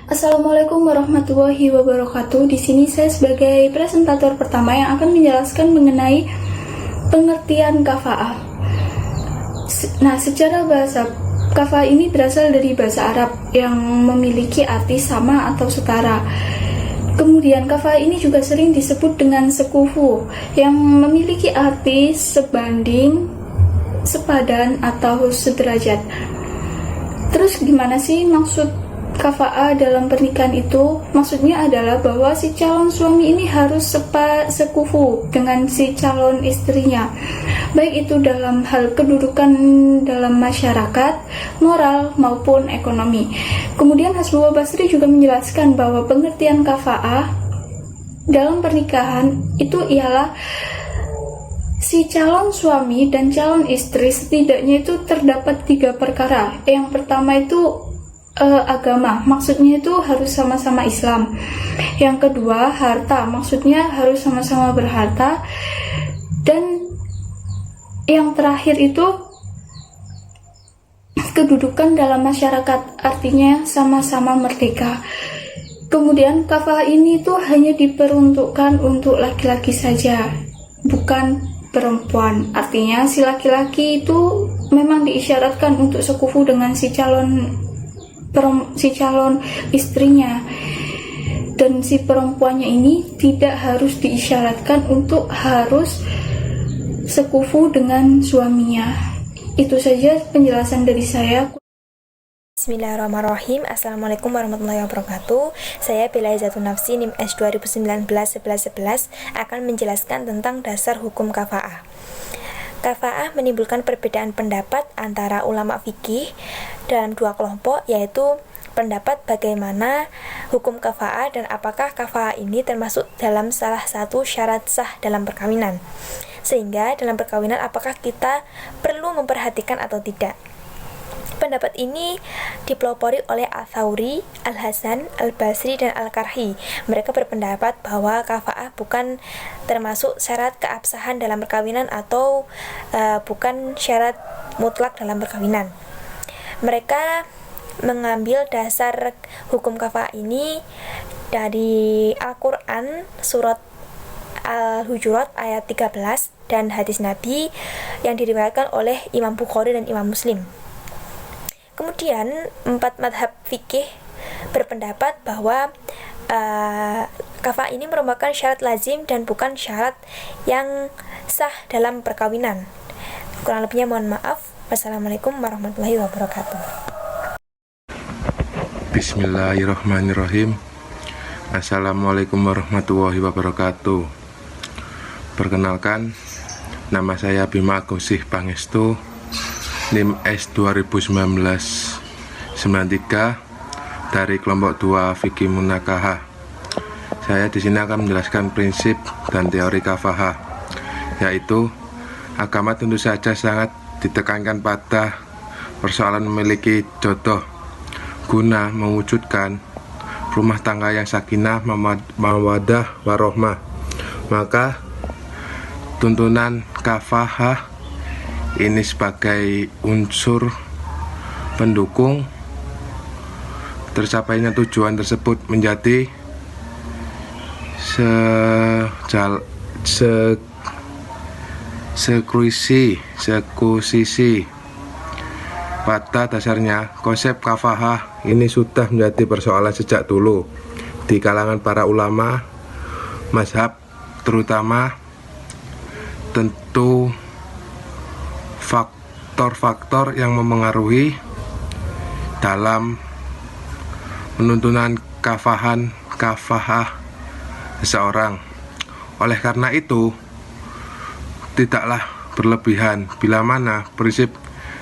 Assalamualaikum warahmatullahi wabarakatuh. Di sini saya sebagai presentator pertama yang akan menjelaskan mengenai pengertian kafa'ah. Nah, secara bahasa, kafa'ah ini berasal dari bahasa Arab yang memiliki arti sama atau setara. Kemudian kafa'ah ini juga sering disebut dengan sekufu yang memiliki arti sebanding, sepadan atau sederajat. Terus gimana sih maksud kafa'ah dalam pernikahan itu? Maksudnya adalah bahwa si calon suami ini harus sekufu dengan si calon istrinya, baik itu dalam hal kedudukan dalam masyarakat, moral maupun ekonomi. Kemudian Hasbullah Basri juga menjelaskan bahwa pengertian kafa'ah dalam pernikahan itu ialah si calon suami dan calon istri setidaknya itu terdapat 3 perkara. Yang pertama itu agama, maksudnya itu harus sama-sama Islam. Yang kedua, harta, maksudnya harus sama-sama berharta. Dan yang terakhir itu kedudukan dalam masyarakat, artinya sama-sama merdeka. Kemudian kafa'ah ini tuh hanya diperuntukkan untuk laki-laki saja, bukan perempuan. Artinya si laki-laki itu memang diisyaratkan untuk sekufu dengan si calon istrinya, dan si perempuannya ini tidak harus diisyaratkan untuk harus sekufu dengan suaminya. Itu saja penjelasan dari saya. Bismillahirrahmanirrahim. Assalamualaikum warahmatullahi wabarakatuh. Saya Bella Izzatun Nafsi NIM S 2019-1111 akan menjelaskan tentang dasar hukum kafa'ah. Kafa'ah menimbulkan perbedaan pendapat antara ulama fikih dalam 2 kelompok, yaitu pendapat bagaimana hukum kafa'ah dan apakah kafa'ah ini termasuk dalam salah satu syarat sah dalam perkawinan. Sehingga dalam perkawinan apakah kita perlu memperhatikan atau tidak. Pendapat ini dipelopori oleh Al-Thawri, Al-Hasan, Al-Basri, dan Al-Karhi. Mereka berpendapat bahwa kafa'ah bukan termasuk syarat keabsahan dalam perkawinan atau bukan syarat mutlak dalam perkawinan. Mereka mengambil dasar hukum kafa'ah ini dari Al-Quran, surat Al-Hujurat ayat 13, dan hadis Nabi yang diriwayatkan oleh Imam Bukhari dan Imam Muslim. Kemudian 4 madhab fikih berpendapat bahwa kafa'ah ini merupakan syarat lazim dan bukan syarat yang sah dalam perkawinan. Kurang lebihnya mohon maaf. Wassalamualaikum warahmatullahi wabarakatuh. Bismillahirrahmanirrahim. Assalamualaikum warahmatullahi wabarakatuh. Perkenalkan, nama saya Bima Agosih Pangestu, NIM S 2019-93 dari kelompok 2 Fikih Munakaha. Saya di sini akan menjelaskan prinsip dan teori kafa'ah, yaitu agama tentu saja sangat ditekankan pada persoalan memiliki jodoh guna mewujudkan rumah tangga yang sakinah, mawaddah, warohmah. Maka tuntunan kafa'ah ini sebagai unsur pendukung tercapainya tujuan tersebut menjadi sekusisi. Pada dasarnya, konsep kafa'ah ini sudah menjadi persoalan sejak dulu di kalangan para ulama mazhab, terutama tentu faktor-faktor yang memengaruhi dalam penuntunan kafa'ah seseorang. Oleh karena itu, tidaklah berlebihan bila mana prinsip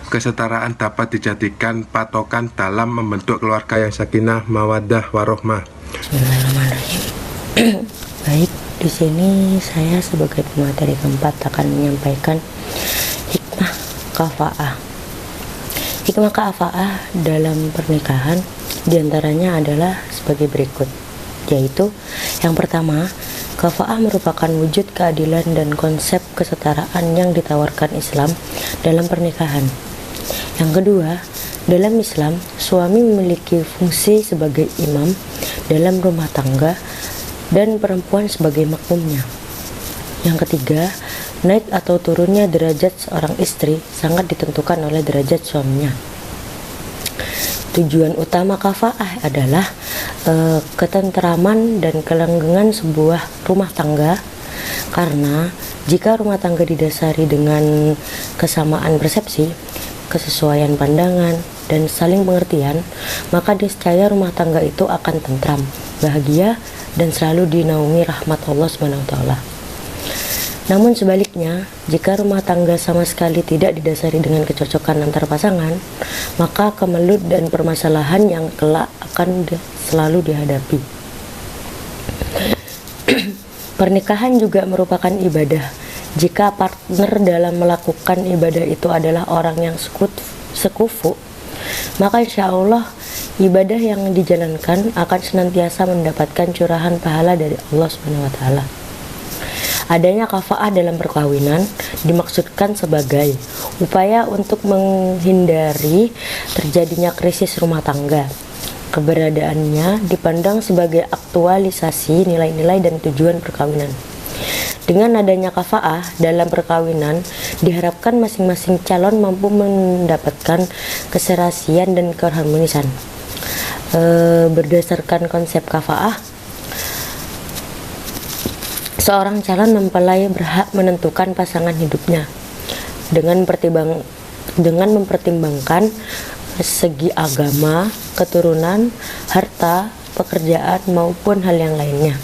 kesetaraan dapat dijadikan patokan dalam membentuk keluarga yang sakinah, mawaddah, warohmah. Bismillahirrahmanirrahim. Baik, di sini saya sebagai pemateri keempat akan menyampaikan hikmah kafa'ah. Hikmah kafa'ah dalam pernikahan diantaranya adalah sebagai berikut, yaitu yang pertama, kafa'ah merupakan wujud keadilan dan konsep kesetaraan yang ditawarkan Islam dalam pernikahan. Yang kedua, Dalam Islam, suami memiliki fungsi sebagai imam dalam rumah tangga dan perempuan sebagai makmumnya. Yang ketiga, naik atau turunnya derajat seorang istri sangat ditentukan oleh derajat suaminya. Tujuan utama kafa'ah adalah ketenteraman dan kelanggengan sebuah rumah tangga, karena jika rumah tangga didasari dengan kesamaan persepsi, kesesuaian pandangan, dan saling pengertian, maka niscaya rumah tangga itu akan tentram, bahagia, dan selalu dinaungi rahmat Allah SWT. Namun sebaliknya, jika rumah tangga sama sekali tidak didasari dengan kecocokan antar pasangan, maka kemelut dan permasalahan yang kelak akan selalu dihadapi. Pernikahan juga merupakan ibadah. Jika partner dalam melakukan ibadah itu adalah orang yang sekufu, maka insya Allah ibadah yang dijalankan akan senantiasa mendapatkan curahan pahala dari Allah SWT. Adanya kafa'ah dalam perkawinan dimaksudkan sebagai upaya untuk menghindari terjadinya krisis rumah tangga. Keberadaannya dipandang sebagai aktualisasi nilai-nilai dan tujuan perkawinan. Dengan adanya kafa'ah dalam perkawinan, diharapkan masing-masing calon mampu mendapatkan keserasian dan keharmonisan. Berdasarkan konsep kafa'ah, seorang calon mempelai berhak menentukan pasangan hidupnya dengan mempertimbangkan segi agama, keturunan, harta, pekerjaan, maupun hal yang lainnya.